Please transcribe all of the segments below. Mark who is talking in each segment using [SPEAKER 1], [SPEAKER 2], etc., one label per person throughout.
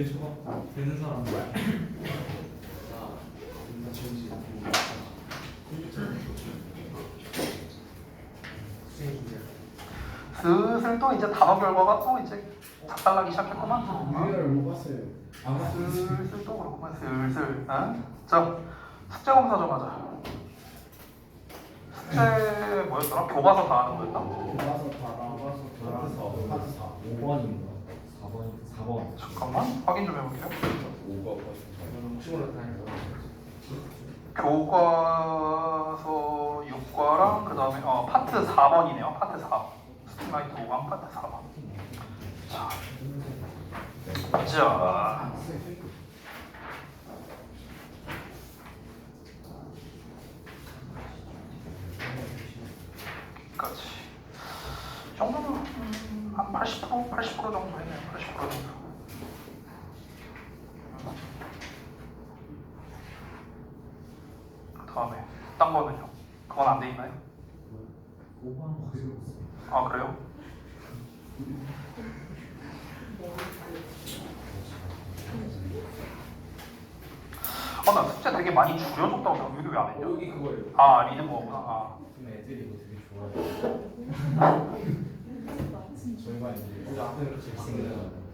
[SPEAKER 1] 되는 사람
[SPEAKER 2] 슬슬 또 이제 단어 결과가 또 이제 작달나기 시작했구만.
[SPEAKER 3] 유일을 못 봤어요.
[SPEAKER 2] 슬슬 또 그렇구만. 슬슬. 자, 숙제 검사 좀 하자. 숙제 뭐였더라? 교과서 다 하는 거였나?
[SPEAKER 3] 교과서 다랑 파트 4. 5번인가? 4번.
[SPEAKER 2] 잠깐만 확인 좀 해볼게요.
[SPEAKER 4] 5가
[SPEAKER 3] 혹시 몰랐다니까.
[SPEAKER 2] 교과서 6과랑 그 다음에 파트 4번이네요. 파트 4. 스팀라이트 5강 파트 4번. 자, 여기까지. 이 정도면 한 80% 정도 했네요. 80% 정도. 그 다음에 딴 거는요? 그건 안 돼 있나요?
[SPEAKER 3] 5번 거의 없어요.
[SPEAKER 2] 아 그래요? 나 숙제 되게 많이 줄여줬다고 생각해. 이게 왜 안 했냐?
[SPEAKER 3] 여기 그거예요.
[SPEAKER 2] 아 리듬워크구나. 아.
[SPEAKER 3] 애들이 이거 되게 좋아해요. 저희가 이제 우리 앞에 이렇게 생겨요.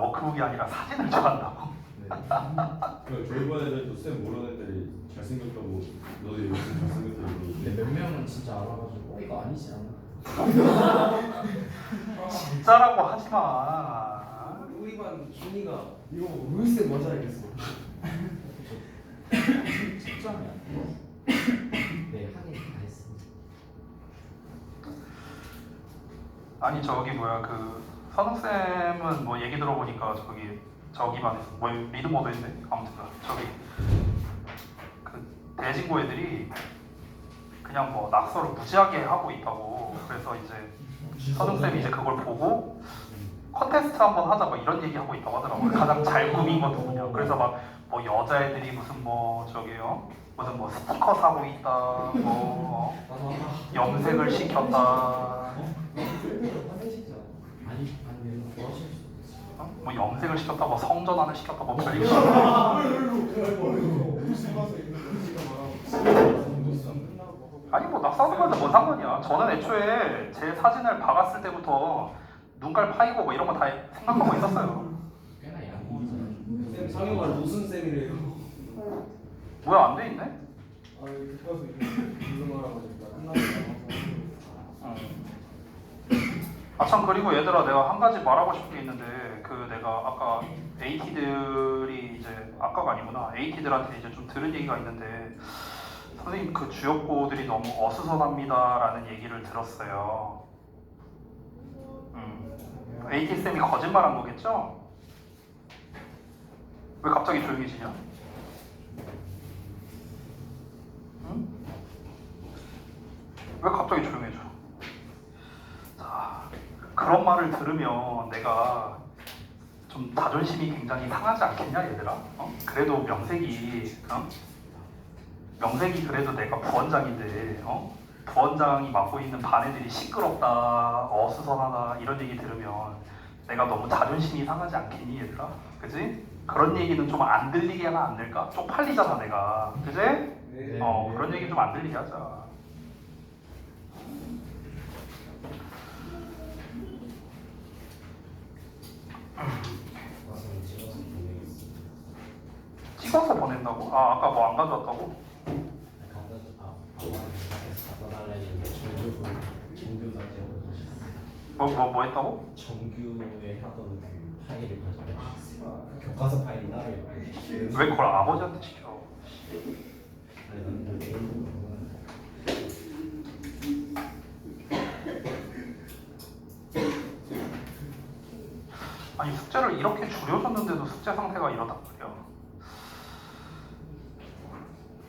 [SPEAKER 2] 워크북이 아니라 사진을 좋아한다고?
[SPEAKER 4] 저희 반 애들도 쌤 모르는 애들이 잘생겼다고 너도 요즘 잘생겼다고
[SPEAKER 3] 근데 몇 명은 진짜 알아가지고 이거 아니지 않나?
[SPEAKER 2] 진짜라고 하지마.
[SPEAKER 3] 우리 반 준이가 이거 루이스 먼저 알겠어. 진짜냐? 네 하긴 다 했어.
[SPEAKER 2] 아니 저기 뭐야 그 선웅쌤은 뭐 얘기 들어보니까 저기 반에서 뭐 리드모드 했네. 아무튼 저기 그 대진고 애들이 그냥 뭐 낙서를 무지하게 하고 있다고. 그래서 이제 선웅쌤이 이제 그걸 보고 컨테스트 한번 하자 뭐 이런 얘기 하고 있다고 하더라고요. 가장 잘 꾸민 건 누구냐. 그래서 막 뭐 여자애들이 무슨 뭐 저기요 무슨 뭐 스티커 사고 있다 뭐 염색을 시켰다 뭐 염색을 시켰다 뭐 성전환을 시켰다 뭐 별일 아니 뭐 낙서하는 건데 뭔 상관이야. 저는 애초에 제 사진을 박았을 때부터 눈깔 파이고 뭐 이런 거 다 생각하고 있었어요.
[SPEAKER 3] 꽤나 양호하잖아. 쌤 상영아 무슨 쌤이래요?
[SPEAKER 2] 뭐야 안 돼 있네?
[SPEAKER 3] 아니 교과서 이거 말하고 끝나고
[SPEAKER 2] 참 그리고 얘들아 내가 한 가지 말하고 싶은 게 있는데 그 내가 아까 AT들이 이제 아까가 아니구나. AT들한테 이제 좀 들은 얘기가 있는데 선생님 그 주역고들이 너무 어수선합니다라는 얘기를 들었어요. AT 쌤이 거짓말한 거겠죠? 왜 갑자기 조용해지냐? 응? 왜 갑자기 조용해져? 자, 그런 말을 들으면 내가 좀 자존심이 굉장히 상하지 않겠냐 얘들아? 그래도 명색이 그래도 내가 부원장인데 부원장이 맡고 있는 반 애들이 시끄럽다 어수선하다 이런 얘기 들으면 내가 너무 자존심이 상하지 않겠니 얘들아? 그지? 그런 얘기는 좀 안 들리게 하면 안 될까? 쪽팔리잖아 내가 그지?
[SPEAKER 3] 네.
[SPEAKER 2] 그런 얘기 좀 안 들리게 하자. 찍어서 보낸다고? 아까 뭐 안 가져왔다고? 뭐 했다고?
[SPEAKER 5] 정규에 하던 그 파일을 가져가 교과서 파일이 따로 있고
[SPEAKER 2] 왜 그걸 아버지한테 시켜? 아니 숙제를 이렇게 줄여줬는데도 숙제 상태가 이러단 말이야.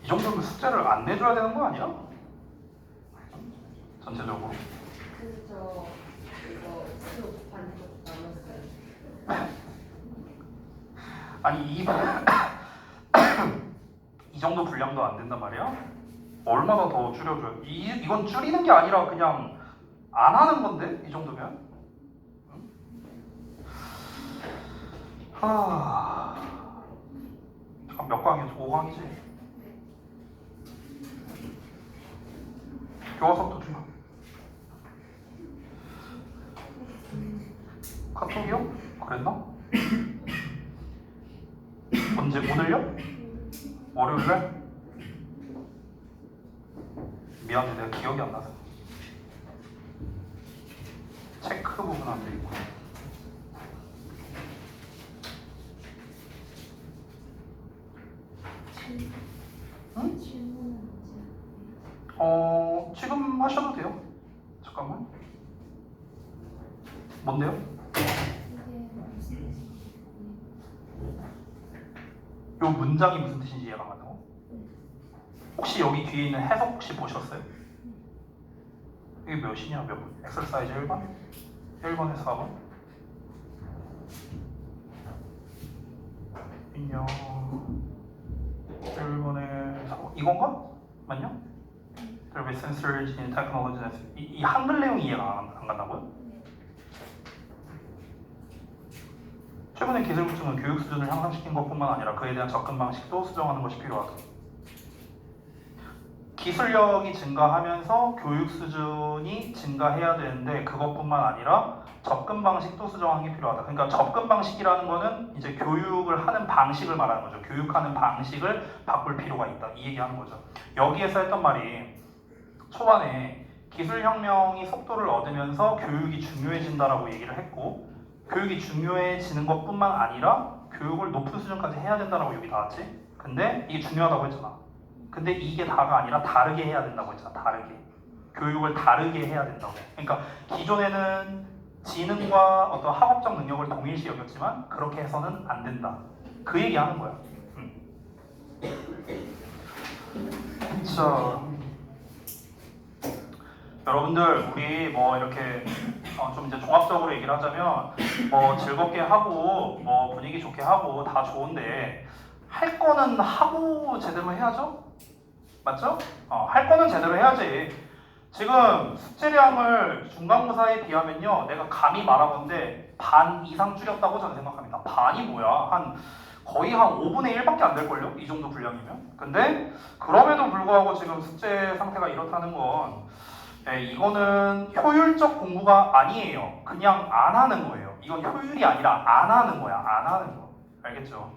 [SPEAKER 2] 이 정도면 숙제를 안 내줘야 되는 거 아니야? 전체적으로.
[SPEAKER 6] 그래서 이거 쭉 반쪽 나눴어요.
[SPEAKER 2] 아니 이 정도 분량도 안 된단 말이야? 얼마나 더 줄여줘요? 이건 줄이는 게 아니라 그냥 안 하는 건데? 이 정도면? 응? 잠깐 몇 강이었어? 5강이지? 교과서부터 중요. 카톡이요? 그랬나? 언제? 오늘요? 월요일날? 미안해, 내가 기억이 안 나서. 체크 부분 안 돼 있고. 응? 지금 하셔도 돼요. 잠깐만. 뭔데요? 요 문장이 무슨 뜻인지 이해가 안 간다고? 혹시 여기 뒤에 있는 해석 혹시 보셨어요? 이게 몇이냐? 몇 번? 엑서사이즈 1번? 1번에서 4번? 인형 1번에 4번? 이건가? 맞냐? There will be sensors in technology. 이 한글 내용이 이해가 안 간다고요? 최근의 기술 부증은 교육 수준을 향상시킨 것뿐만 아니라 그에 대한 접근 방식도 수정하는 것이 필요하다. 기술력이 증가하면서 교육 수준이 증가해야 되는데 그것뿐만 아니라 접근 방식도 수정하는 게 필요하다. 그러니까 접근 방식이라는 거는 이제 교육을 하는 방식을 말하는 거죠. 교육하는 방식을 바꿀 필요가 있다. 이 얘기하는 거죠. 여기에서 했던 말이 초반에 기술혁명이 속도를 얻으면서 교육이 중요해진다라고 얘기를 했고 교육이 중요해지는 것뿐만 아니라 교육을 높은 수준까지 해야 된다라고 여기 나왔지. 근데 이게 중요하다고 했잖아. 근데 이게 다가 아니라 다르게 해야 된다고 했잖아. 다르게. 교육을 다르게 해야 된다고. 그러니까 기존에는 지능과 어떤 학업적 능력을 동일시 여겼지만 그렇게 해서는 안 된다. 그 얘기하는 거야. 자, 여러분들 우리 뭐 이렇게 좀 이제 종합적으로 얘기를 하자면 뭐 즐겁게 하고 뭐 분위기 좋게 하고 다 좋은데 할 거는 하고 제대로 해야죠? 맞죠? 할 거는 제대로 해야지. 지금 숙제량을 중간고사에 비하면요 내가 감히 말하건데 반 이상 줄였다고 저는 생각합니다. 반이 뭐야? 거의 한 5분의 1밖에 안 될걸요? 이 정도 분량이면. 근데 그럼에도 불구하고 지금 숙제 상태가 이렇다는 건 이거는 효율적 공부가 아니에요. 그냥 안 하는 거예요. 이건 효율이 아니라 안 하는 거야. 안 하는 거. 알겠죠?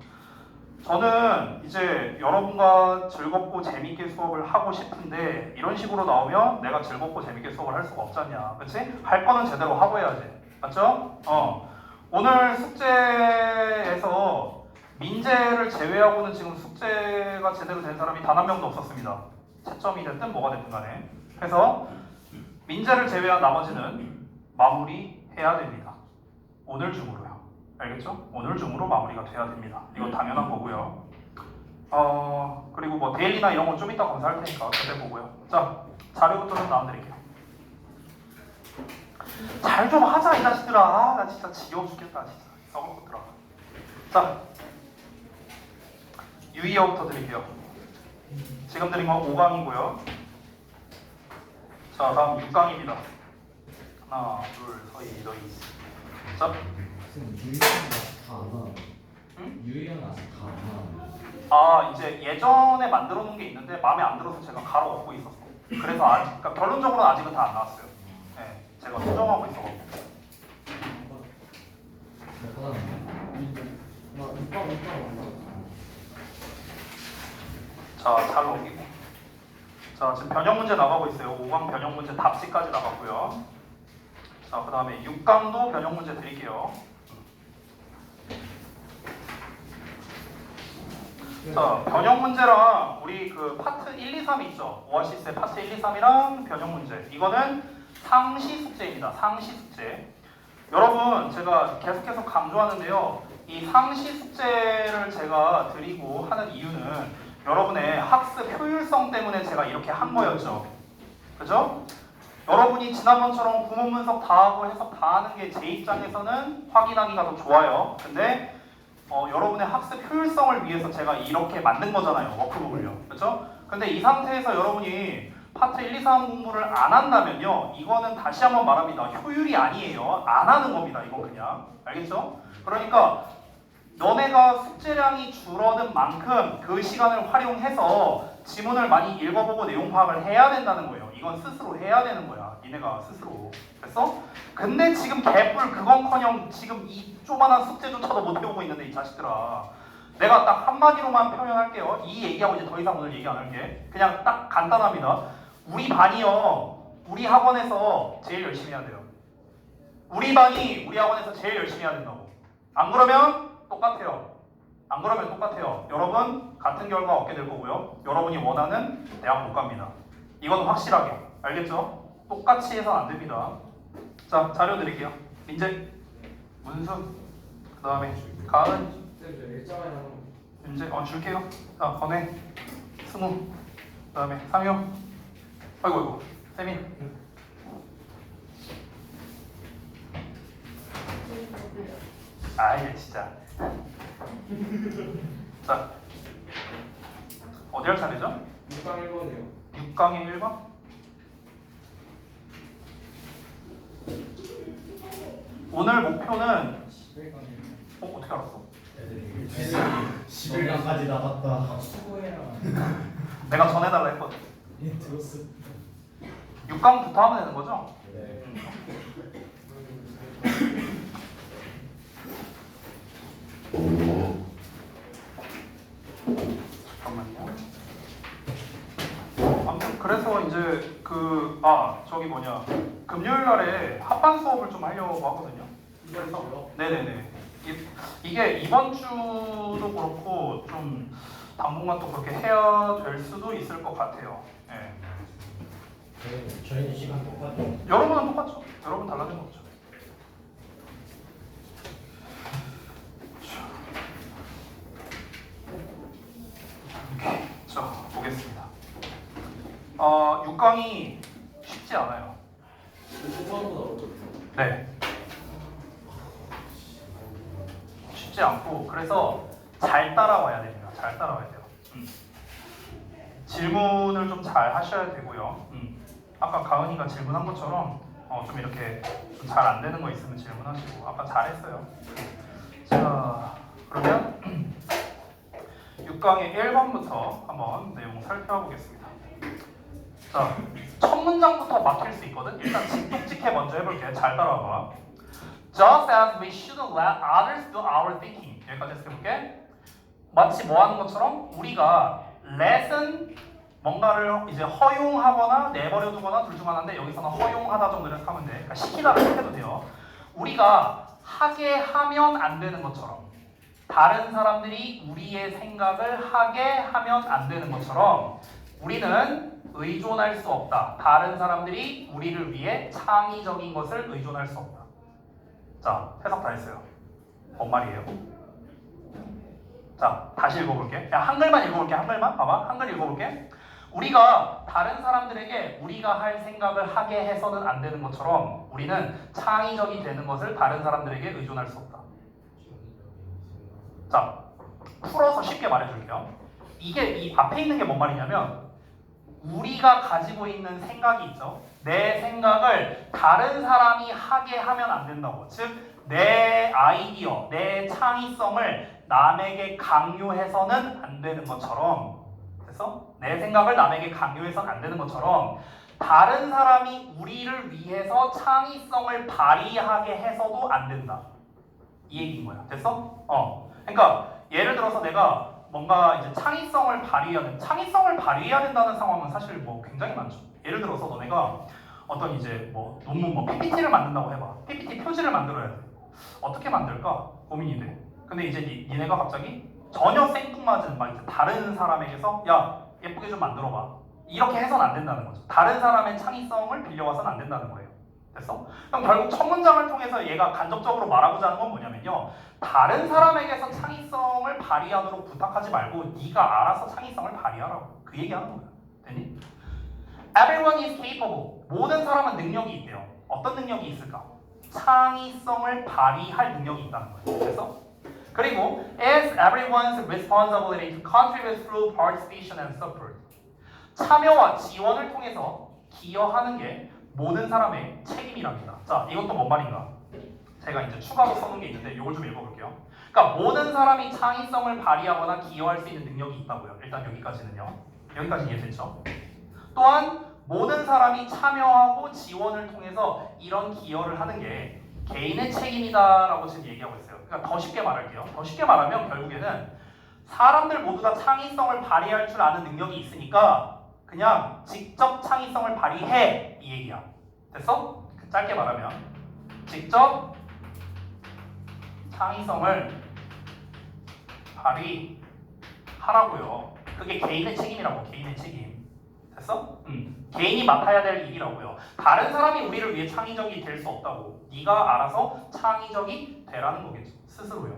[SPEAKER 2] 저는 이제 여러분과 즐겁고 재밌게 수업을 하고 싶은데 이런 식으로 나오면 내가 즐겁고 재밌게 수업을 할 수가 없잖냐. 그치? 할 거는 제대로 하고 해야지. 맞죠? 오늘 숙제에서 민재를 제외하고는 지금 숙제가 제대로 된 사람이 단 한 명도 없었습니다. 채점이 됐든 뭐가 됐든 간에. 그래서 민재를 제외한 나머지는 마무리해야 됩니다. 오늘 중으로요. 알겠죠? 오늘 중으로 마무리가 돼야 됩니다. 이거 당연한 거고요. 그리고 뭐 데일리나 이런 건 좀 이따 검사할 테니까 그때 보고요. 자, 자료부터 좀 나눠드릴게요. 잘 좀 하자 이 자식들아. 나 진짜 지겨워 죽겠다 진짜. 썩을 것들아. 자, 유의어부터 드릴게요. 지금 드린 건 5강이고요. 자, 다음 6강입니다. 하나, 둘, 서희, 너희. 자,
[SPEAKER 5] 유희연 아직 다안 하나?
[SPEAKER 2] 응?
[SPEAKER 5] 유희연 아직 다안 하나?
[SPEAKER 2] 이제 예전에 만들어 놓은 게 있는데 마음에 안 들어서 제가 가로 엎고 있었어. 그래서 그러니까 결론적으로는 아직은 다 안 나왔어요. 네, 제가 수정하고 있어가지고. 자, 잘 넘기고. 자, 지금 변형 문제 나가고 있어요. 5강 변형 문제 답지까지 나갔고요. 자, 그 다음에 6강도 변형 문제 드릴게요. 자, 변형 문제랑 우리 그 파트 1, 2, 3 있죠? 오아시스의 파트 1, 2, 3이랑 변형 문제. 이거는 상시 숙제입니다. 상시 숙제. 여러분, 제가 계속해서 강조하는데요. 이 상시 숙제를 제가 드리고 하는 이유는 여러분의 학습 효율성 때문에 제가 이렇게 한 거였죠. 그죠? 여러분이 지난번처럼 구문 분석 다 하고 해석 다 하는 게 제 입장에서는 확인하기가 더 좋아요. 근데 여러분의 학습 효율성을 위해서 제가 이렇게 만든 거잖아요. 워크북을요. 그렇죠? 근데 이 상태에서 여러분이 파트 1, 2, 3 공부를 안 한다면요, 이거는 다시 한번 말합니다. 효율이 아니에요. 안 하는 겁니다. 이건 그냥. 알겠죠? 그러니까 너네가 숙제량이 줄어든 만큼 그 시간을 활용해서 지문을 많이 읽어보고 내용 파악을 해야 된다는 거예요. 이건 스스로 해야 되는 거야. 니네가 스스로. 됐어? 근데 지금 개뿔 그건커녕 지금 이 조만한 숙제조차도 못 해보고 있는데 이 자식들아. 내가 딱 한마디로만 표현할게요. 이 얘기하고 이제 더 이상 오늘 얘기 안 할게. 그냥 딱 간단합니다. 우리 반이요, 우리 학원에서 제일 열심히 해야 돼요. 우리 반이 우리 학원에서 제일 열심히 해야 된다고. 안 그러면 똑같아요. 안 그러면 똑같아요. 여러분 같은 결과 얻게 될 거고요. 여러분이 원하는 대학 못 갑니다. 이건 확실하게. 알겠죠? 똑같이 해서는 안 됩니다. 자, 자료 드릴게요. 민재, 문수, 그 다음에 가은, 윤재, 줄게요. 자, 건혜, 승우, 그 다음에 상효. 아이고, 세민. 아이, 진짜. 자, 어디 할 차례죠?
[SPEAKER 3] 6강 1번이요.
[SPEAKER 2] 6강의 1번? 오늘 목표는 어떻게 알았어?
[SPEAKER 5] 애들이 11강까지 나갔다.
[SPEAKER 3] 수고해라.
[SPEAKER 2] 내가 전해달라 했거든.
[SPEAKER 5] 예, 들었어.
[SPEAKER 2] 6강부터 하면 되는 거죠?
[SPEAKER 5] 네.
[SPEAKER 2] 잠깐만요. 아무튼 그래서 이제 저기 뭐냐, 금요일 날에 합반 수업을 좀 하려고 하거든요. 그래서 네네네. 이게 이번 주도 그렇고 좀 당분간 또 그렇게 해야 될 수도 있을 것 같아요. 예.
[SPEAKER 5] 저희는 시간 똑같죠?
[SPEAKER 2] 여러분은 똑같죠? 여러분 달라진 거 없죠? 자, 보겠습니다. 6강이 쉽지 않아요.
[SPEAKER 3] 초반보다 어렵거든요.
[SPEAKER 2] 네. 쉽지 않고, 그래서 잘 따라와야 됩니다. 잘 따라와야 돼요. 질문을 좀 잘 하셔야 되고요. 아까 가은이가 질문한 것처럼 좀 이렇게 잘 안 되는 거 있으면 질문하시고. 아까 잘했어요. 자, 그러면 6강의 1번부터 한번 내용 살펴보겠습니다. 자, 첫 문장부터 막힐 수 있거든. 일단 직독직해 먼저 해볼게요. 잘 따라와봐. Just as we shouldn't let others do our thinking. 여기까지 해석해볼게. 마치 뭐 하는 것처럼 우리가 let은 뭔가를 이제 허용하거나 내버려두거나 둘 중 하나인데, 여기서는 허용하다 정도를 하면 돼. 그러니까 시키다를 해도 돼요. 우리가 하게 하면 안 되는 것처럼, 다른 사람들이 우리의 생각을 하게 하면 안 되는 것처럼 우리는 의존할 수 없다. 다른 사람들이 우리를 위해 창의적인 것을 의존할 수 없다. 자, 해석 다 했어요. 뭔 말이에요? 자, 다시 읽어볼게. 그냥 한글만 읽어볼게. 한글만. 봐봐. 한글 읽어볼게. 우리가 다른 사람들에게 우리가 할 생각을 하게 해서는 안 되는 것처럼 우리는 창의적이 되는 것을 다른 사람들에게 의존할 수 없다. 자, 풀어서 쉽게 말해줄게요. 이게 이 앞에 있는 게 뭔 말이냐면, 우리가 가지고 있는 생각이 있죠. 내 생각을 다른 사람이 하게 하면 안 된다고. 즉, 내 아이디어, 내 창의성을 남에게 강요해서는 안 되는 것처럼, 그래서 내 생각을 남에게 강요해서는 안 되는 것처럼 다른 사람이 우리를 위해서 창의성을 발휘하게 해서도 안 된다. 이 얘기인 거야. 됐어? 그러니까 예를 들어서 내가 뭔가 이제 창의성을 발휘해야 된다는 상황은 사실 뭐 굉장히 많죠. 예를 들어서 너네가 어떤 이제 뭐 논문 뭐 PPT를 만든다고 해봐. PPT 표지를 만들어야 돼. 어떻게 만들까? 고민이 돼. 근데 이제 니네가 갑자기 전혀 생뚱맞은 막 이제 다른 사람에게서 야, 예쁘게 좀 만들어봐. 이렇게 해서는 안 된다는 거죠. 다른 사람의 창의성을 빌려와서는 안 된다는 거예요. 됐어? 그럼 결국 첫 문장을 통해서 얘가 간접적으로 말하고자 하는 건 뭐냐면요, 다른 사람에게서 창의성을 발휘하도록 부탁하지 말고 네가 알아서 창의성을 발휘하라고. 그 얘기하는 거야. 됐니? Everyone is capable. 모든 사람은 능력이 있대요. 어떤 능력이 있을까? 창의성을 발휘할 능력이 있다는 거예요. 그래서 그리고 it's everyone's responsibility to contribute through participation and support. 참여와 지원을 통해서 기여하는 게 모든 사람의 책임이랍니다. 자, 이것도 뭔 말인가? 제가 이제 추가로 써놓은 게 있는데 이걸 좀 읽어볼게요. 그러니까 모든 사람이 창의성을 발휘하거나 기여할 수 있는 능력이 있다고요. 일단 여기까지는요. 여기까지 이해됐죠? 또한 모든 사람이 참여하고 지원을 통해서 이런 기여를 하는 게 개인의 책임이다라고 지금 얘기하고 있어요. 그러니까 더 쉽게 말할게요. 더 쉽게 말하면 결국에는 사람들 모두 다 창의성을 발휘할 줄 아는 능력이 있으니까 그냥 직접 창의성을 발휘해 이 얘기야. 됐어? 짧게 말하면 직접 창의성을 발휘하라고요. 그게 개인의 책임이라고. 개인의 책임. 됐어? 개인이 맡아야 될 일이라고요. 다른 사람이 우리를 위해 창의적이 될 수 없다고. 네가 알아서 창의적이 되라는 거겠죠. 스스로요.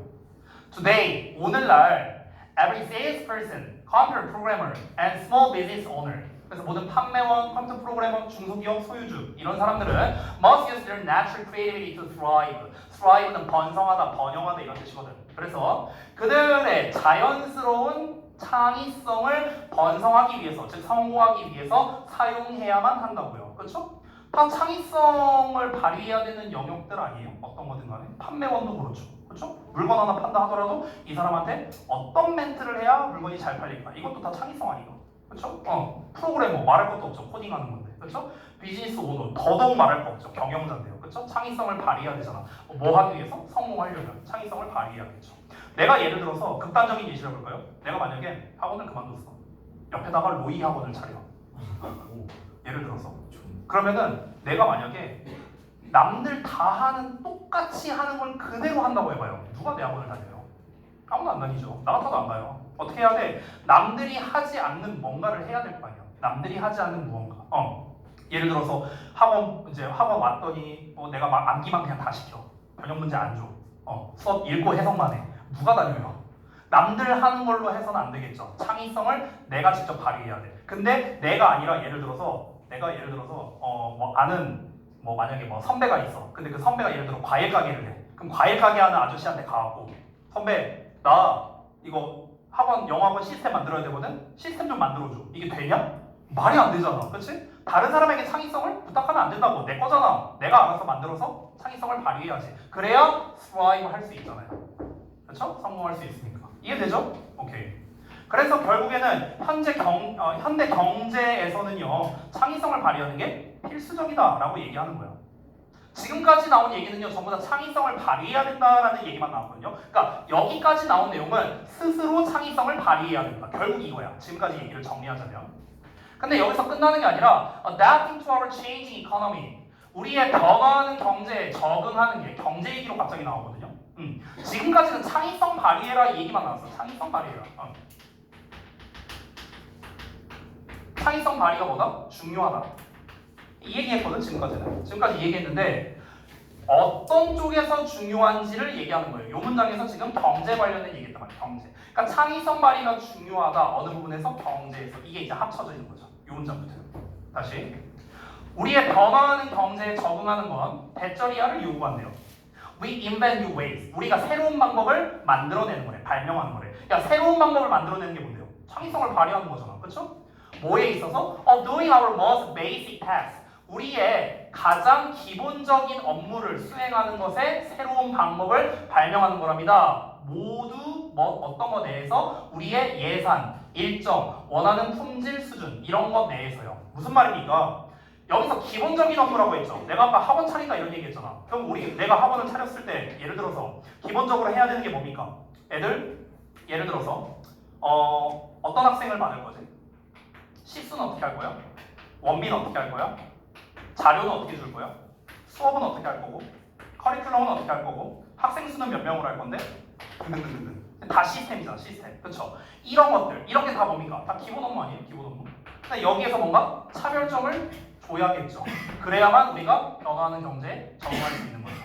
[SPEAKER 2] Today, 오늘날 every salesperson, computer programmer, and small business owner 그래서 모든 판매원, 컴퓨터 프로그래머, 중소기업 소유주 이런 사람들은 must use their natural creativity to thrive. thrive는 번성하다, 번영하다 이런 뜻이거든. 그래서 그들의 자연스러운 창의성을 번성하기 위해서, 즉 성공하기 위해서 사용해야만 한다고요. 그렇죠? 다 창의성을 발휘해야 되는 영역들 아니에요? 어떤 거든 간에. 판매원도 그렇죠. 그렇죠? 물건 하나 판다 하더라도 이 사람한테 어떤 멘트를 해야 물건이 잘 팔릴까? 이것도 다 창의성 아닌가? 그렇죠? 프로그래머 말할 것도 없죠. 코딩하는 건데. 그렇죠? 비즈니스 오너 더더욱 말할 거 없죠. 경영자인데요. 그렇죠? 창의성을 발휘해야 되잖아. 뭐 하기 위해서? 성공하려면 창의성을 발휘해야겠죠. 내가 예를 들어서 극단적인 예시를 해볼까요? 내가 만약에 학원을 그만뒀어. 옆에다가 로이 학원을 차려. 예를 들어서. 그러면은 내가 만약에 남들 다 하는 똑같이 하는 걸 그대로 한다고 해봐요. 누가 내 학원을 다녀요? 아무도 안 다니죠. 나 같아도 안 가요. 어떻게 해야 돼? 남들이 하지 않는 뭔가를 해야 될 거 아니야. 남들이 하지 않는 무언가. 예를 들어서 학원 왔더니 내가 막 암기만 그냥 다 시켜. 변형 문제 안 줘. 수업 읽고 해석만 해. 누가 다녀요? 남들 하는 걸로 해서는 안 되겠죠. 창의성을 내가 직접 발휘해야 돼. 근데 내가 아니라 예를 들어서 아는 만약에 선배가 있어. 근데 그 선배가 예를 들어 과일 가게를 해. 그럼 과일 가게 하는 아저씨한테 가갖고 선배 나 이거 영어학원 시스템 만들어야 되거든? 시스템 좀 만들어줘. 이게 되냐? 말이 안 되잖아. 그렇지? 다른 사람에게 창의성을 부탁하면 안 된다고. 내 거잖아. 내가 알아서 만들어서 창의성을 발휘해야지. 그래야 thrive 할 수 있잖아요. 그렇죠? 성공할 수 있으니까. 이해되죠? 오케이. 그래서 결국에는 현대 경제에서는요. 창의성을 발휘하는 게 필수적이다라고 얘기하는 거예요. 지금까지 나온 얘기는요. 전부 다 창의성을 발휘해야 된다라는 얘기만 나왔거든요. 그러니까 여기까지 나온 내용은 스스로 창의성을 발휘해야 된다. 결국 이거야. 지금까지 얘기를 정리하자면. 근데 여기서 끝나는 게 아니라 adapting to our changing economy. 우리의 변화하는 경제에 적응하는 게 경제 얘기로 갑자기 나오거든요. 지금까지는 창의성 발휘해라 이 얘기만 나왔어. 창의성 발휘해라. 창의성 발휘가 뭐다? 중요하다. 이 얘기했거든. 지금까지 이 얘기했는데 어떤 쪽에서 중요한지를 얘기하는 거예요. 이 문장에서 지금 경제 관련된 얘기했단 말이에요. 경제. 그러니까 창의성 발휘가 중요하다. 어느 부분에서? 경제에서. 이게 이제 합쳐져 있는 거죠. 이 문장부터. 다시. 우리의 변화하는 경제에 적응하는 건 대절이야를 요구한대요. We invent new ways. 우리가 새로운 방법을 만들어내는 거래. 발명하는 거래. 그러니까 새로운 방법을 만들어내는 게 뭔데요? 창의성을 발휘하는 거잖아. 그렇죠? 뭐에 있어서? Doing our most basic task. 우리의 가장 기본적인 업무를 수행하는 것에 새로운 방법을 발명하는 거랍니다. 모두 어떤 것 내에서? 우리의 예산, 일정, 원하는 품질 수준 이런 것 내에서요. 무슨 말입니까? 여기서 기본적인 업무라고 했죠. 내가 아까 학원 차린다 이런 얘기 했잖아. 그럼 내가 학원을 차렸을 때 예를 들어서 기본적으로 해야 되는 게 뭡니까? 애들 예를 들어서 어떤 학생을 받을 거지? 시수는 어떻게 할 거야? 원비는 어떻게 할 거야? 자료는 어떻게 줄 거야? 수업은 어떻게 할 거고? 커리큘럼은 어떻게 할 거고? 학생 수는 몇 명으로 할 건데? 등등등등. 다 시스템이잖아. 시스템. 그렇죠? 이런 것들. 이런 게 다 뭡니까? 다 기본 업무 아니에요? 기본 업무. 근데 여기에서 뭔가 차별점을 줘야겠죠. 그래야만 우리가 변화하는 경제에 적응할 수 있는 거죠.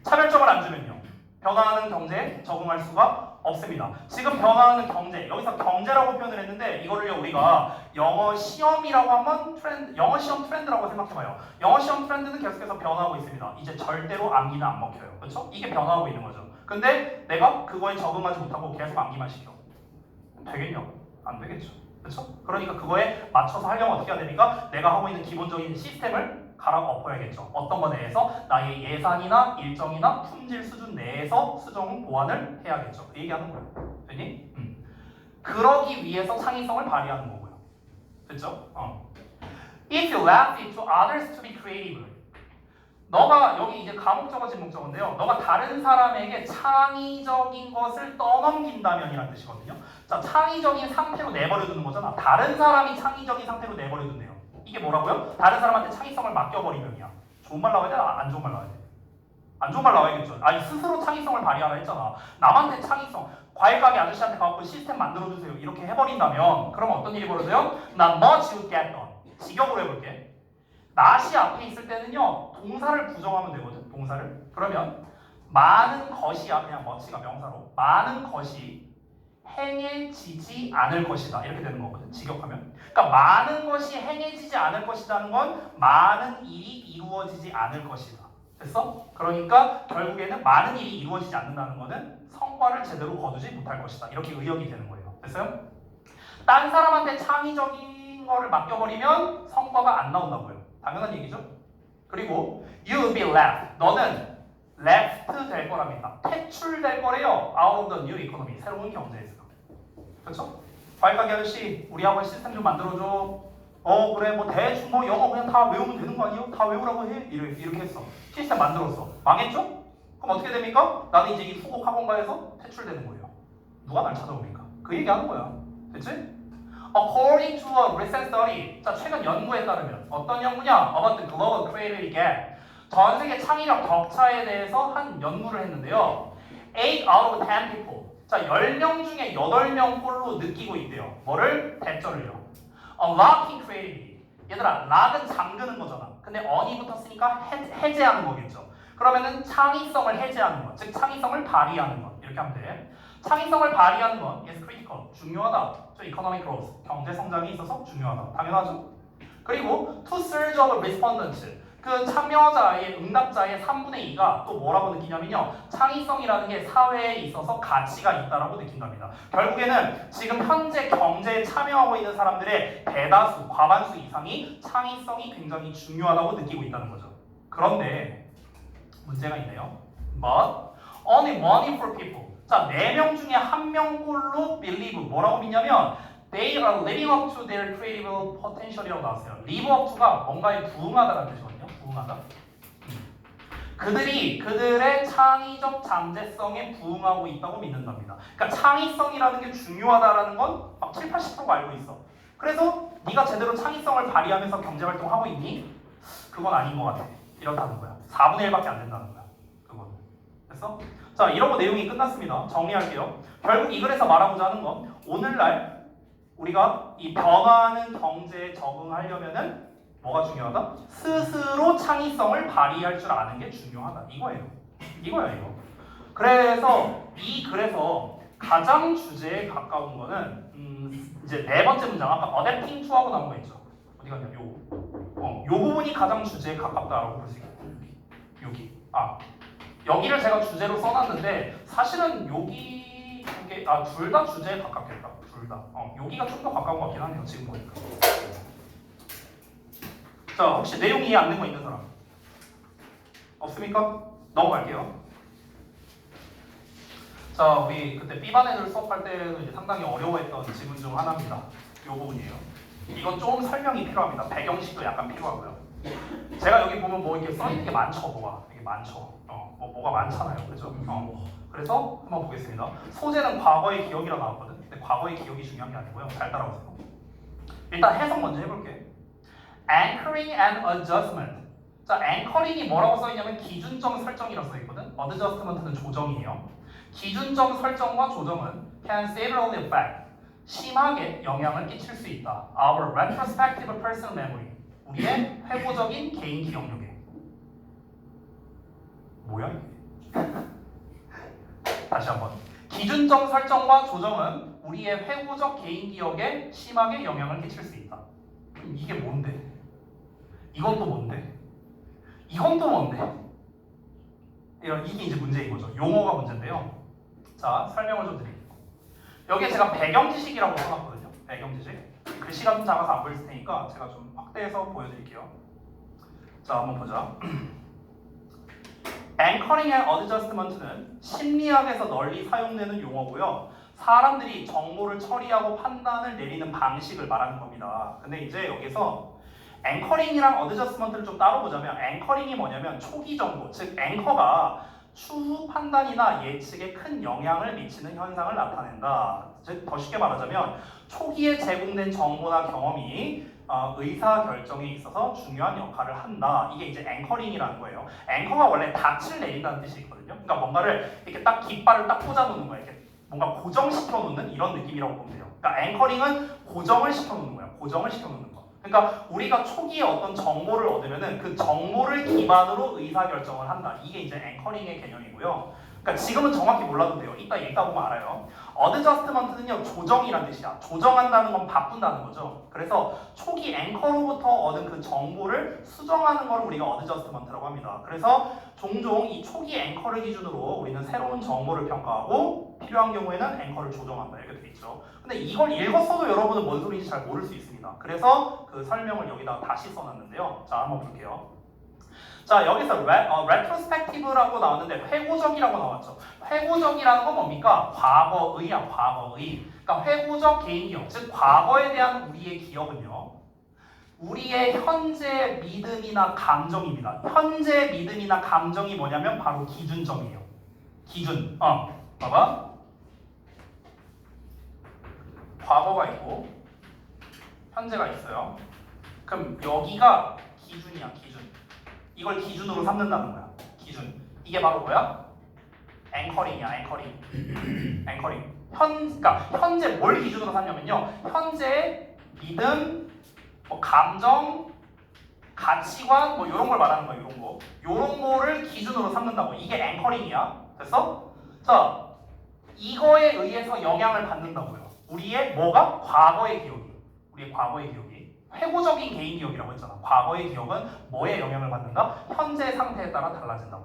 [SPEAKER 2] 차별점을 안 주면요. 변화하는 경제에 적응할 수가 없습니다. 지금 변화하는 경제, 여기서 경제라고 표현을 했는데 이거를요 우리가 영어 시험이라고 하면 영어 시험 트렌드라고 생각해봐요. 영어 시험 트렌드는 계속해서 변화하고 있습니다. 이제 절대로 암기는 안 먹혀요. 그렇죠? 이게 변화하고 있는 거죠. 근데 내가 그거에 적응하지 못하고 계속 암기만 시켜. 되겠냐? 안 되겠죠. 그렇죠? 그러니까 그거에 맞춰서 하려면 어떻게 해야 됩니까? 내가 하고 있는 기본적인 시스템을 갈아엎어야겠죠. 어떤 거 내에서 나의 예산이나 일정이나 품질 수준 내에서 수정 보완을 해야겠죠. 그 얘기하는 거예요. 됐니? 그러기 위해서 창의성을 발휘하는 거고요. 됐죠? If you left it to others to be creative. 너가 여기 이제 가목적어 진목적어인데요. 너가 다른 사람에게 창의적인 것을 떠넘긴다면이라는 뜻이거든요. 자, 창의적인 상태로 내버려 두는 거잖아. 다른 사람이 창의적인 상태로 내버려 둔대요. 이게 뭐라고요? 다른 사람한테 창의성을 맡겨버리면이야. 좋은 말 나와야 돼? 안 좋은 말 나와야 돼? 안 좋은 말 나와야겠죠. 아니 스스로 창의성을 발휘하라 했잖아. 남한테 창의성, 과일 가게 아저씨한테 가갖고 시스템 만들어주세요 이렇게 해버린다면 그러면 어떤 일이 벌어져요? 난 much you get done. 직역으로 해볼게. not이 앞에 있을 때는요 동사를 부정하면 되거든. 동사를. 그러면 많은 것이야. 그냥 much가 명사로 많은 것이 행해지지 않을 것이다 이렇게 되는 거거든. 직역하면. 그러니까 많은 것이 행해지지 않을 것이라는 건 많은 일이 이루어지지 않을 것이다. 됐어? 그러니까 결국에는 많은 일이 이루어지지 않는다는 거는 성과를 제대로 거두지 못할 것이다. 이렇게 의역이 되는 거예요. 됐어요? 딴 사람한테 창의적인 거를 맡겨버리면 성과가 안 나온다고요. 당연한 얘기죠? 그리고 you will be left. 너는 left 될 거랍니다. 퇴출될 거래요. out of the new economy. 새로운 경제에서. 그렇죠? 과일 가게 아저씨 우리 학원 시스템 좀 만들어줘. 그래 뭐 대충 뭐 영어 그냥 다 외우면 되는 거 아니에요? 다 외우라고 해? 이렇게 했어. 시스템 만들었어. 망했죠? 그럼 어떻게 됩니까? 나는 이제 이 후곡 학원가에서 퇴출되는 거예요. 누가 날 찾아옵니까? 그 얘기하는 거야. 됐지? According to a recent study. 자, 최근 연구에 따르면 어떤 연구냐? About the global creativity gap. 전 세계 창의력 격차에 대해서 한 연구를 했는데요. 8 out of 10 people. 자, 10명 중에 8명 꼴로 느끼고 있대요. 뭐를? 대절을요. Unlocking creativity. 얘들아, lock은 잠그는 거잖아. 근데 on이 붙었으니까 해제하는 거겠죠. 그러면은 창의성을 해제하는 것, 즉 창의성을 발휘하는 것 이렇게 하면 돼. 창의성을 발휘하는 건 is critical, 중요하다. 저 economic growth, 경제 성장이 있어서 중요하다. 당연하죠. 그리고 to surge of respondents, 그 참여자의 응답자의 3분의 2가 또 뭐라고 느끼냐면요. 창의성이라는 게 사회에 있어서 가치가 있다라고 느낀답니다. 결국에는 지금 현재 경제에 참여하고 있는 사람들의 대다수, 과반수 이상이 창의성이 굉장히 중요하다고 느끼고 있다는 거죠. 그런데 문제가 있네요. But only 1 in 4 people. 자, 4명 중에 1명꼴로 believe 뭐라고 믿냐면 they are living up to their creative potential이라고 나왔어요. live up to가 뭔가에 부응하다라는 뜻이거든요. 부응하다. 그들이 그들의 창의적 잠재성에 부응하고 있다고 믿는답니다. 그러니까 창의성이라는 게 중요하다라는 건 막 7, 80%가 알고 있어. 그래서 네가 제대로 창의성을 발휘하면서 경제활동하고 있니? 그건 아닌 것 같아. 이렇다는 거야. 4분의 1밖에 안 된다는 거야. 그건. 됐어? 자, 이러고 내용이 끝났습니다. 정리할게요. 결국 이 글에서 말하고자 하는 건 오늘날 우리가 이 변화하는 경제에 적응하려면은 뭐가 중요하다? 스스로 창의성을 발휘할 줄 아는 게 중요하다. 이거예요. 이거야 이거. 그래서 이 글에서 가장 주제에 가까운 거는 이제 4번째 문장 아까 adapting to하고 나온 거 있죠. 어디 갔냐? 요 부분이 가장 주제에 가깝다라고 볼 수 있겠다. 여기. 여기를 제가 주제로 써놨는데 사실은 여기 이게 둘 다 주제에 가깝겠다. 둘 다. 여기가 좀 더 가까운 것 같긴 하네요. 지금 보니까. 자, 혹시 내용 이해 안 된 거 있는 사람? 없습니까? 넘어갈게요. 자, 우리 그때 B반 애들 수업할 때도 이제 상당히 어려워했던 지문 중 하나입니다. 이 부분이에요. 이건 좀 설명이 필요합니다. 배경식도 약간 필요하고요. 제가 여기 보면 뭐 이렇게 써있는 게 많죠, 뭐가. 이게 많죠. 뭐가 많잖아요. 그죠? 그래서 한번 보겠습니다. 소재는 과거의 기억이라고 나왔거든. 근데 과거의 기억이 중요한 게 아니고요. 잘 따라오세요. 일단 해석 먼저 해볼게. Anchoring and adjustment. 자, anchoring이 뭐라고 써있냐면 기준점 설정이라고 써있거든. adjustment는 조정이에요. 기준점 설정과 조정은 can severely affect. 심하게 영향을 끼칠 수 있다. Our retrospective personal memory. 우리의 회고적인 개인 기억력에. 뭐야 이게? 다시 한번. 기준점 설정과 조정은 우리의 회고적 개인 기억에 심하게 영향을 끼칠 수 있다. 이게 뭔데? 이건 또 뭔데? 이건 또 뭔데? 이게 이제 문제인 거죠. 용어가 문제인데요. 자, 설명을 좀 드릴게요. 여기에 제가 배경 지식이라고 써놨거든요. 배경 지식. 글씨가 좀 작아서 안 보일 테니까 제가 좀 확대해서 보여드릴게요. 자, 한번 보자. 앵커링 앤 어드저스트먼트는 심리학에서 널리 사용되는 용어고요. 사람들이 정보를 처리하고 판단을 내리는 방식을 말하는 겁니다. 근데 이제 여기서 앵커링이랑 어드저스트먼트를 좀 따로 보자면 앵커링이 뭐냐면 초기 정보, 즉 앵커가 추후 판단이나 예측에 큰 영향을 미치는 현상을 나타낸다. 즉 더 쉽게 말하자면 초기에 제공된 정보나 경험이 의사결정에 있어서 중요한 역할을 한다. 이게 이제 앵커링이라는 거예요. 앵커가 원래 닻을 내린다는 뜻이 있거든요. 그러니까 뭔가를 이렇게 딱 깃발을 딱 꽂아놓는 거예요. 이렇게 뭔가 고정시켜 놓는 이런 느낌이라고 보면 돼요. 그러니까 앵커링은 고정을 시켜 놓는 거예요. 고정을 시켜 놓는 거. 그러니까 우리가 초기에 어떤 정보를 얻으면은 그 정보를 기반으로 의사결정을 한다. 이게 이제 앵커링의 개념이고요. 그러니까 지금은 정확히 몰라도 돼요. 이따 읽다 보면 알아요. 어드저스트먼트는요, 조정이란 뜻이야. 조정한다는 건 바꾼다는 거죠. 그래서 초기 앵커로부터 얻은 그 정보를 수정하는 걸 우리가 어드저스트먼트라고 합니다. 그래서 종종 이 초기 앵커를 기준으로 우리는 새로운 정보를 평가하고 필요한 경우에는 앵커를 조정한다. 이렇게 돼 있죠. 근데 이걸 읽었어도 여러분은 뭔 소리인지 잘 모를 수 있습니다. 그래서 그 설명을 여기다 다시 써놨는데요. 자, 한번 볼게요. 자, 여기서 retrospective라고 나왔는데 회고적이라고 나왔죠. 회고적이라는 건 뭡니까? 과거의야, 과거의. 그러니까 회고적 개인 기억, 즉 과거에 대한 우리의 기억은요, 우리의 현재 믿음이나 감정입니다. 현재 믿음이나 감정이 뭐냐면 바로 기준점이에요. 기준. 봐봐. 과거가 있고 현재가 있어요. 그럼 여기가 기준이야, 기준. 이걸 기준으로 삼는다는 거야. 기준. 이게 바로 뭐야? 앵커링이야, 앵커링. 앵커링. 그러니까 현재 뭘 기준으로 삼냐면요. 현재 믿음, 뭐 감정, 가치관, 뭐 이런 걸 말하는 거야, 이런 거. 이런 거를 기준으로 삼는다고. 이게 앵커링이야. 됐어? 자, 이거에 의해서 영향을 받는다고요. 우리의 뭐가? 과거의 기억이. 우리의 과거의 기억이. 회고적인 개인 기억이라고 했잖아. 과거의 기억은 뭐에 영향을 받는가? 현재 상태에 따라 달라진다고.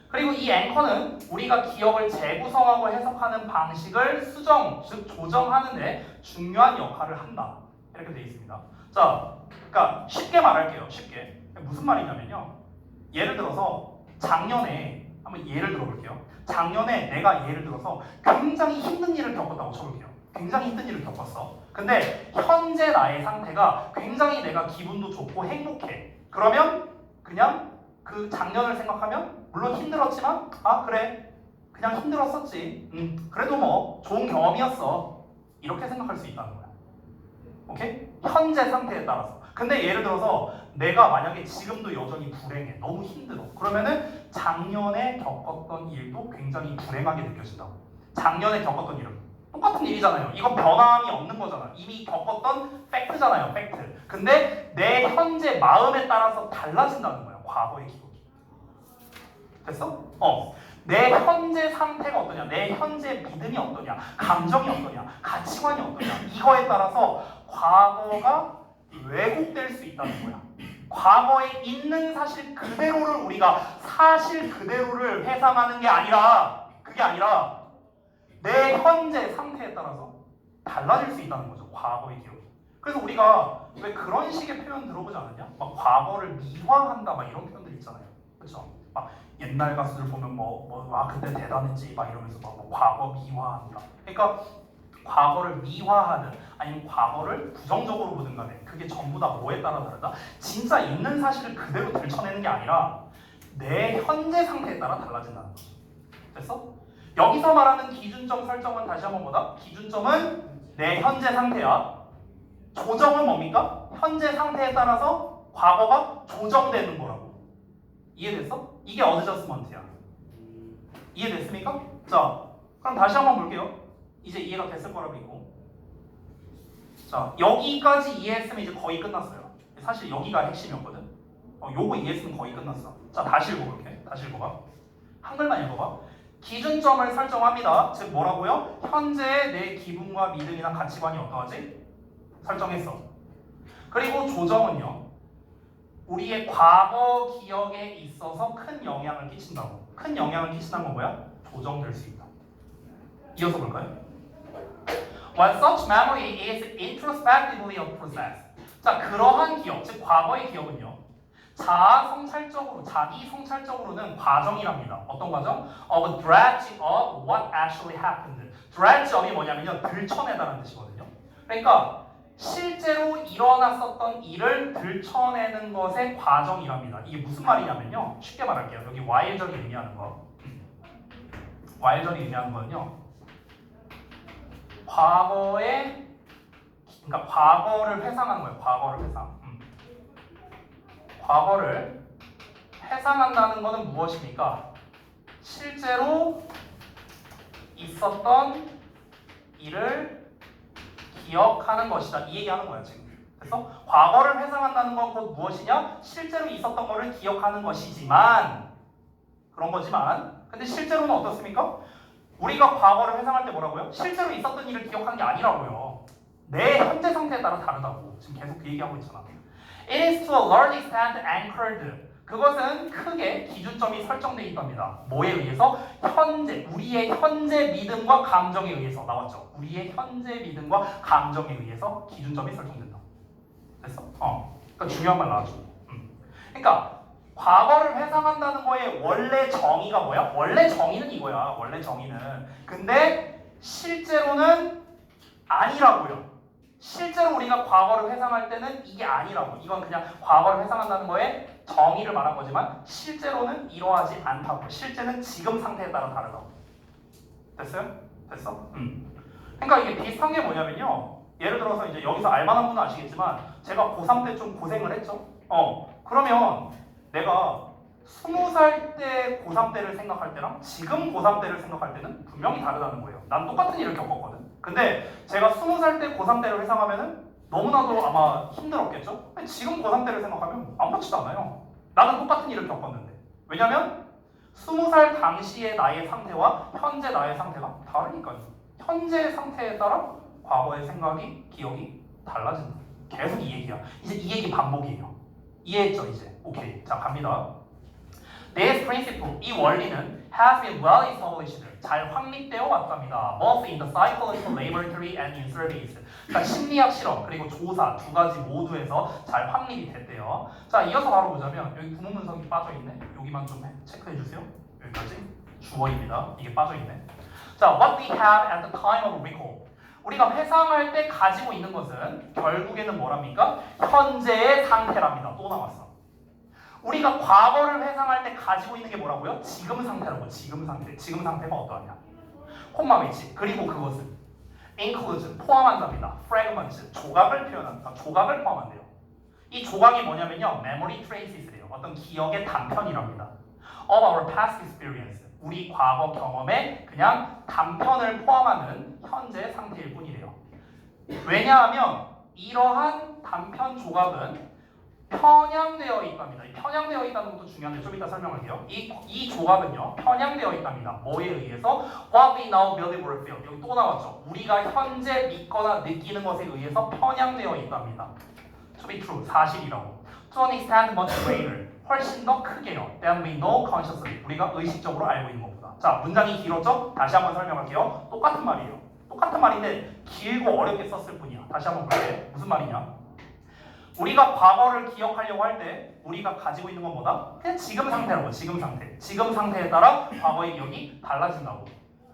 [SPEAKER 2] 그리고 이 앵커는 우리가 기억을 재구성하고 해석하는 방식을 수정, 즉 조정하는데 중요한 역할을 한다. 이렇게 되어 있습니다. 자, 그러니까 쉽게 말할게요. 쉽게. 무슨 말이냐면요. 예를 들어서 작년에 한번 예를 들어볼게요. 작년에 내가 예를 들어서 굉장히 힘든 일을 겪었다고 쳐볼게요. 굉장히 힘든 일을 겪었어. 근데 현재 나의 상태가 굉장히 내가 기분도 좋고 행복해. 그러면 그냥 그 작년을 생각하면 물론 힘들었지만 그래 그냥 힘들었었지. 그래도 뭐 좋은 경험이었어. 이렇게 생각할 수 있다는 거야. 오케이? 현재 상태에 따라서. 근데 예를 들어서 내가 만약에 지금도 여전히 불행해. 너무 힘들어. 그러면은 작년에 겪었던 일도 굉장히 불행하게 느껴진다고. 작년에 겪었던 일은 똑같은 일이잖아요. 이건 변함이 없는 거잖아. 이미 겪었던 팩트잖아요. 팩트. 근데 내 현재 마음에 따라서 달라진다는 거야. 과거의 기억이. 됐어? 내 현재 상태가 어떠냐, 내 현재 믿음이 어떠냐, 감정이 어떠냐, 가치관이 어떠냐, 이거에 따라서 과거가 왜곡될 수 있다는 거야. 과거에 있는 사실 그대로를 우리가 사실 그대로를 회상하는 게 아니라, 그게 아니라 내 현재 상태에 따라서 달라질 수 있다는 거죠. 과거의 기억이. 그래서 우리가 왜 그런 식의 표현 들어보지 않았냐? 막 과거를 미화한다, 막 이런 표현들 있잖아요. 그렇죠? 막 옛날 가수들 보면 그때 대단했지, 막 이러면서 뭐 과거 미화한다. 그러니까 과거를 미화하든 아니면 과거를 부정적으로 보든 간에 그게 전부 다 뭐에 따라 다르다? 진짜 있는 사실을 그대로 들춰내는 게 아니라 내 현재 상태에 따라 달라진다는 거죠. 됐어? 여기서 말하는 기준점 설정은 다시 한번 보다. 기준점은 내 현재 상태야. 조정은 뭡니까? 현재 상태에 따라서 과거가 조정되는 거라고. 이해됐어? 이게 어드저스먼트야. 이해됐습니까? 자, 그럼 다시 한번 볼게요. 이제 이해가 됐을 거라고 믿고. 자, 여기까지 이해했으면 이제 거의 끝났어요. 사실 여기가 핵심이었거든. 요거 이해했으면 거의 끝났어. 자, 다시 읽어볼게. 다시 읽어봐. 한글만 읽어봐. 기준점을 설정합니다. 즉 뭐라고요? 현재 내 기분과 믿음이나 가치관이 어떠하지? 설정했어. 그리고 조정은요, 우리의 과거 기억에 있어서 큰 영향을 끼친다고. 큰 영향을 끼친다는 건 뭐야? 조정될 수 있다. 이어서 볼까요? When such memory is introspectively processed. 자, 그러한 기억, 즉 과거의 기억은요. 자기 성찰적으로는 과정이랍니다. 어떤 과정? Of dredge of what actually happened. dredge up이 뭐냐면요. 들춰내다라는 뜻이거든요. 그러니까 실제로 일어났었던 일을 들춰내는 것의 과정이랍니다. 이게 무슨 말이냐면요. 쉽게 말할게요. 여기 while절이 의미하는 거. while절이 의미하는 거는요. 그러니까 과거를 회상하는 거예요. 과거를 회상. 과거를 회상한다는 것은 무엇입니까? 실제로 있었던 일을 기억하는 것이다. 이 얘기하는 거야 지금. 그래서 과거를 회상한다는 건 곧 무엇이냐? 실제로 있었던 것을 기억하는 것이지만 그런 거지만 근데 실제로는 어떻습니까? 우리가 과거를 회상할 때 뭐라고요? 실제로 있었던 일을 기억하는 게 아니라고요. 내 현재 상태에 따라 다르다고. 지금 계속 그 얘기하고 있잖아. It is to a large extent anchored. 그것은 크게 기준점이 설정되어 있답니다. 뭐에 의해서? 우리의 현재 믿음과 감정에 의해서. 나왔죠? 우리의 현재 믿음과 감정에 의해서 기준점이 설정된다. 됐어? 그러니까 중요한 말 나왔죠. 그러니까 과거를 회상한다는 거의 원래 정의가 뭐야? 원래 정의는 이거야. 원래 정의는. 근데 실제로는 아니라고요. 실제로 우리가 과거를 회상할 때는 이게 아니라고. 이건 그냥 과거를 회상한다는 거에 정의를 말한 거지만 실제로는 이러하지 않다고. 실제는 지금 상태에 따라 다르다고. 됐어요? 됐어? 그러니까 이게 비슷한 게 뭐냐면요. 예를 들어서 이제 여기서 알만한 분은 아시겠지만 제가 고3 때 좀 고생을 했죠. 그러면 내가 20살 때 고3 때를 생각할 때랑 지금 고3 때를 생각할 때는 분명히 다르다는 거예요. 난 똑같은 일을 겪었거든. 근데 제가 20살 때 고3 때를 회상하면은 너무나도 아마 힘들었겠죠? 근데 지금 고3 때를 생각하면 아무렇지도 않아요. 나는 똑같은 일을 겪었는데. 왜냐면 20살 당시의 나의 상태와 현재 나의 상태가 다르니까요. 현재 상태에 따라 과거의 생각이, 기억이 달라진다. 계속 이 얘기야. 이제 이 얘기 반복이에요. 이해했죠 이제? 오케이. 자 갑니다. This principle, 이 원리는 has been well established, 잘 확립되어 왔답니다. Both in the psychological laboratory and in surveys. 그러니까 심리학 실험 그리고 조사 두 가지 모두에서 잘 확립이 됐대요. 자 이어서 바로 보자면 여기 구문 분석이 빠져있네. 여기만 좀 체크해 주세요. 여기까지 주어입니다. 이게 빠져있네. 자, what we have at the time of recall. 우리가 회상할 때 가지고 있는 것은 결국에는 뭐랍니까? 현재의 상태랍니다. 또 나왔어. 우리가 과거를 회상할 때 가지고 있는 게 뭐라고요? 지금 상태라고. 지금 상태. 지금 상태가 어떠하냐? 콤마 위치. 그리고 그것은 includes 포함한답니다. fragments 조각을 표현한다. 조각을 포함한대요. 이 조각이 뭐냐면요. memory traces래요. 어떤 기억의 단편이랍니다. of our past experience. 우리 과거 경험에 그냥 단편을 포함하는 현재 상태일 뿐이래요. 왜냐하면 이러한 단편 조각은 편향되어 있답니다. 편향되어 있다는 것도 중요한데 좀 이따 설명할게요. 이 조각은요 편향되어 있답니다. 뭐에 의해서? What we now believe or feel. 여기 또 나왔죠. 우리가 현재 믿거나 느끼는 것에 의해서 편향되어 있답니다. To be true, 사실이라고. To an extent much greater, 훨씬 더 크게요. Than we know consciously, 우리가 의식적으로 알고 있는 것보다. 자, 문장이 길었죠? 다시 한번 설명할게요. 똑같은 말이에요. 똑같은 말인데 길고 어렵게 썼을 뿐이야. 다시 한번 볼게. 무슨 말이냐? 우리가 과거를 기억하려고 할 때 우리가 가지고 있는 건 뭐다? 그냥 지금 상태라고. 지금 상태. 지금 상태에 따라 과거의 기억이 달라진다고.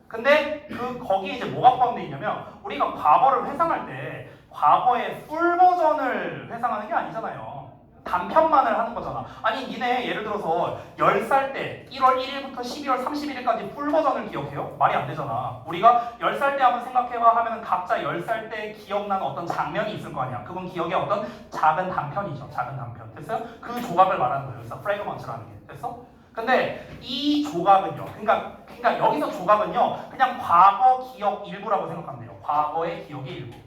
[SPEAKER 2] 근데 거기에 이제 뭐가 포함되어 있냐면 우리가 과거를 회상할 때 과거의 풀 버전을 회상하는 게 아니잖아요. 단편만을 하는 거잖아. 아니 니네 예를 들어서 10살 때 1월 1일부터 12월 31일까지 풀 버전을 기억해요? 말이 안 되잖아. 우리가 10살 때 한번 생각해봐 하면 각자 10살 때 기억나는 어떤 장면이 있을 거 아니야. 그건 기억의 어떤 작은 단편이죠. 작은 단편. 됐어요? 그 조각을 말하는 거예요. 그래서 프래그먼트라는 게. 됐어? 근데 이 조각은요. 그러니까 여기서 조각은요. 그냥 과거 기억 일부라고 생각하면 돼요. 과거의 기억의 일부.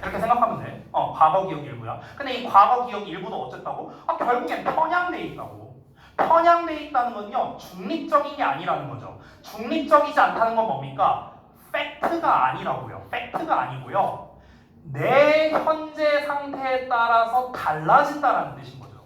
[SPEAKER 2] 이렇게 생각하면 돼. 과거 기억 일부야. 근데 이 과거 기억 일부도 어쨌다고? 결국엔 편향돼 있다고. 편향돼 있다는 건요. 중립적인 게 아니라는 거죠. 중립적이지 않다는 건 뭡니까? 팩트가 아니라고요. 팩트가 아니고요. 내 현재 상태에 따라서 달라진다라는 뜻인 거죠.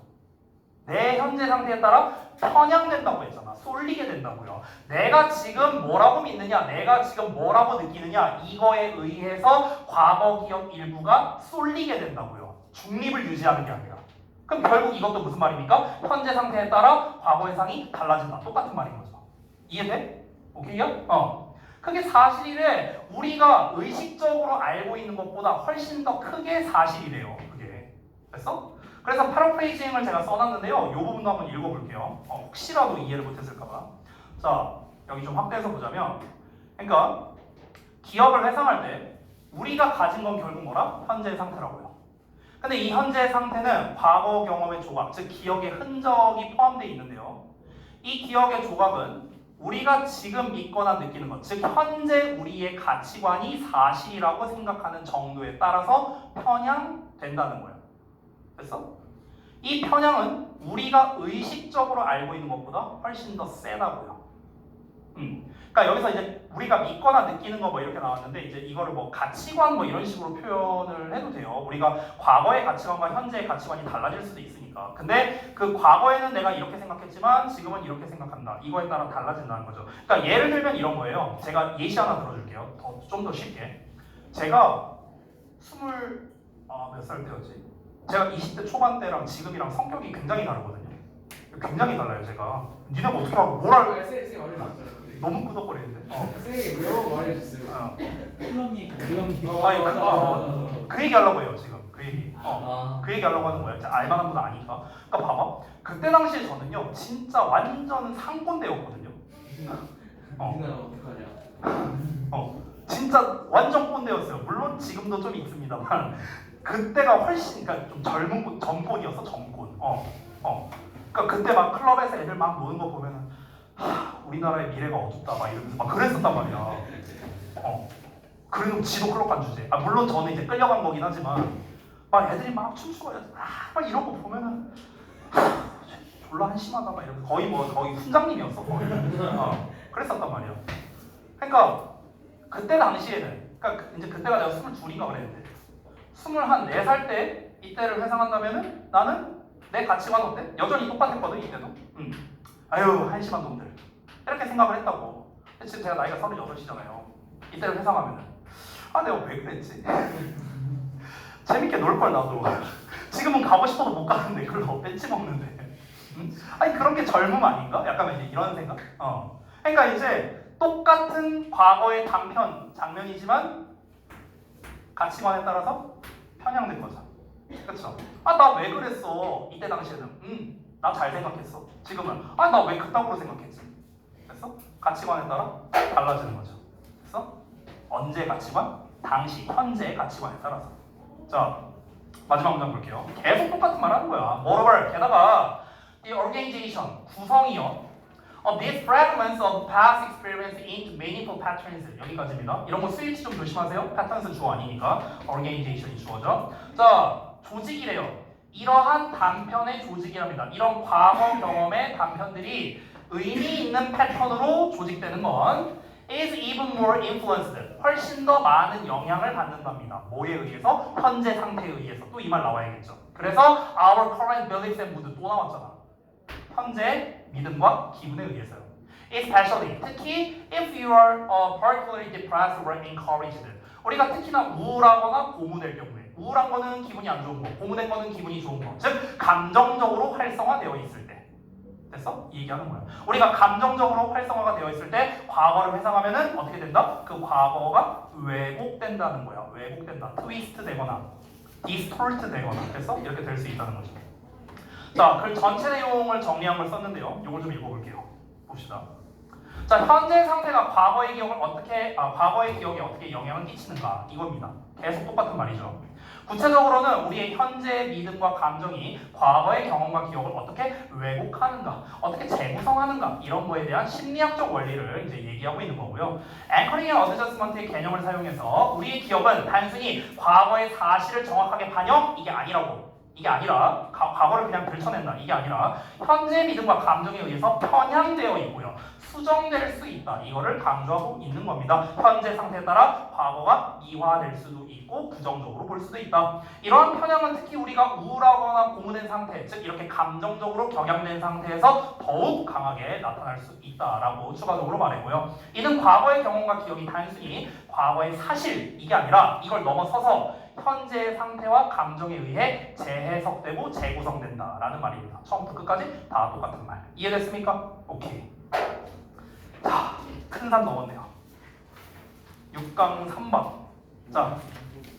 [SPEAKER 2] 내 현재 상태에 따라 편향된다고 했잖아. 쏠리게 된다고요. 내가 지금 뭐라고 믿느냐, 내가 지금 뭐라고 느끼느냐, 이거에 의해서 과거 기억 일부가 쏠리게 된다고요. 중립을 유지하는 게 아니라. 그럼 결국 이것도 무슨 말입니까? 현재 상태에 따라 과거 해상이 달라진다. 똑같은 말인 거죠. 이해돼? 오케이요? 그게 사실이래. 우리가 의식적으로 알고 있는 것보다 훨씬 더 크게 사실이래요. 그게. 됐어? 그래서 패러프레이징을 제가 써놨는데요. 이 부분도 한번 읽어볼게요. 혹시라도 이해를 못했을까봐. 자, 여기 좀 확대해서 보자면, 그러니까 기억을 회상할 때 우리가 가진 건 결국 뭐라? 현재의 상태라고요. 근데 이 현재의 상태는 과거 경험의 조각, 즉 기억의 흔적이 포함되어 있는데요. 이 기억의 조각은 우리가 지금 믿거나 느끼는 것, 즉 현재 우리의 가치관이 사실이라고 생각하는 정도에 따라서 편향된다는 거예요. 됐어? 이 편향은 우리가 의식적으로 알고 있는 것보다 훨씬 더 세다고요. 그러니까 여기서 이제 우리가 믿거나 느끼는 거 뭐 이렇게 나왔는데 이제 이거를 뭐 가치관 뭐 이런 식으로 표현을 해도 돼요. 우리가 과거의 가치관과 현재의 가치관이 달라질 수도 있으니까. 근데 그 과거에는 내가 이렇게 생각했지만 지금은 이렇게 생각한다. 이거에 따라 달라진다는 거죠. 그러니까 예를 들면 이런 거예요. 제가 예시 하나 들어줄게요. 좀 더 쉽게. 제가 몇 살 때였지? 제가 20대 초반 때랑 지금이랑 성격이 굉장히 다르거든요. 굉장히 달라요, 제가. 니네가 어떻게 하고 뭘 알고
[SPEAKER 3] 쌤 말해줬어요.
[SPEAKER 2] 너무 꾸덕거리는데.
[SPEAKER 3] 쌤이 왜 말해줬어요?
[SPEAKER 5] 플럼이
[SPEAKER 2] 아니 그 얘기 하려고 해요 지금. 그 얘기. 그 얘기 하려고 하는 거야. 진짜 알만한 분 아니까. 그러니까 봐봐. 그때 당시에 저는요 진짜 완전 상꼰대였거든요.
[SPEAKER 3] 누나 어떡하냐?
[SPEAKER 2] 진짜 완전 꼰대였어요. 물론 지금도 좀 있습니다만 그때가 훨씬 그러니까 좀 젊곤이었어 젊곤. 그러니까 그때 막 클럽에서 애들 막 노는 거 보면은 우리나라의 미래가 어둡다 막 이러면서 막 그랬었단 말이야. 그래도 지도 클럽 간 주제. 물론 저는 이제 끌려간 거긴 하지만 막 애들이 막 춤추고 막 이런 거 보면은 졸라 한심하다 막 이러면서 거의 훈장님이었어 거의. 그랬었단 말이야. 그러니까 그때 당시에는 그러니까 이제 그때가 내가 22인가 그랬는데 24살 때 이때를 회상한다면은 나는 내 가치관 어때? 여전히 똑같았거든 이때도. 아유 한심한 놈들 이렇게 생각을 했다고. 지금 제가 나이가 38이잖아요. 이때를 회상하면은 내가 왜 그랬지? 재밌게 놀 걸 나도. 지금은 가고 싶어도 못 가는데 그걸 벤치 먹는데. 아니 그런 게 젊음 아닌가? 약간 이제 이런 생각. 그러니까 이제 똑같은 과거의 단편 장면이지만 가치관에 따라서 편향된 거죠. 그렇죠? 나 왜 그랬어? 이때 당시에는 나 잘 생각했어. 지금은 나 왜 그따구로 생각했지? 그래서 가치관에 따라 달라지는 거죠. 그래서 언제 가치관? 당시 현재의 가치관에 따라서. 자 마지막 문장 볼게요. 계속 똑같은 말 하는 거야. Moreover, 게다가 the organization 구성이요. of these fragments of past experience into meaningful patterns. 여기까지입니다. 이런 거 스위치 좀 조심하세요. patterns 주어 아니니까 organization이 주어죠. 자 조직이래요. 이러한 단편의 조직이랍니다. 이런 과거 경험의 단편들이 의미 있는 패턴으로 조직되는 건 is even more influenced. 훨씬 더 많은 영향을 받는답니다. 뭐에 의해서? 현재 상태에 의해서. 또 이 말 나와야겠죠. 그래서 our current beliefs and mood 또 나왔잖아. 현재 믿음과 기분에 의해서요. Especially 특히 if you are particularly depressed or encouraged. 우리가 특히나 우울하거나 고무될 경우에 우울한 거는 기분이 안 좋은 거, 고무된 거는 기분이 좋은 거. 즉 감정적으로 활성화되어 있을 때. 됐어? 이 얘기하는 거야. 우리가 감정적으로 활성화가 되어 있을 때 과거를 회상하면은 어떻게 된다? 그 과거가 왜곡된다는 거야. 왜곡된다. 트위스트 되거나 디스토르트 되거나. 됐어? 이렇게 될 수 있다는 거죠. 자, 그 전체 내용을 정리한 걸 썼는데요. 이걸 좀 읽어볼게요. 봅시다. 자, 현재 상태가 과거의 기억을 과거의 기억에 어떻게 영향을 끼치는가 이겁니다. 계속 똑같은 말이죠. 구체적으로는 우리의 현재 믿음과 감정이 과거의 경험과 기억을 어떻게 왜곡하는가, 어떻게 재구성하는가 이런 거에 대한 심리학적 원리를 이제 얘기하고 있는 거고요. 앵커링 앤 어드저스먼트의 개념을 사용해서 우리의 기억은 단순히 과거의 사실을 정확하게 반영 이게 아니라 과거를 그냥 들춰낸다 이게 아니라 현재 믿음과 감정에 의해서 편향되어 있고요. 수정될 수 있다. 이거를 강조하고 있는 겁니다. 현재 상태에 따라 과거가 이화될 수도 있고 부정적으로 볼 수도 있다. 이러한 편향은 특히 우리가 우울하거나 고무된 상태, 즉 이렇게 감정적으로 경향된 상태에서 더욱 강하게 나타날 수 있다라고 추가적으로 말했고요. 이는 과거의 경험과 기억이 단순히 과거의 사실 이게 아니라 이걸 넘어서서 현재의 상태와 감정에 의해 재해석되고 재구성된다라는 말입니다. 처음부터 끝까지 다 똑같은 말. 이해됐습니까? 오케이. 자, 큰 산 넘었네요. 6강 3번. 자,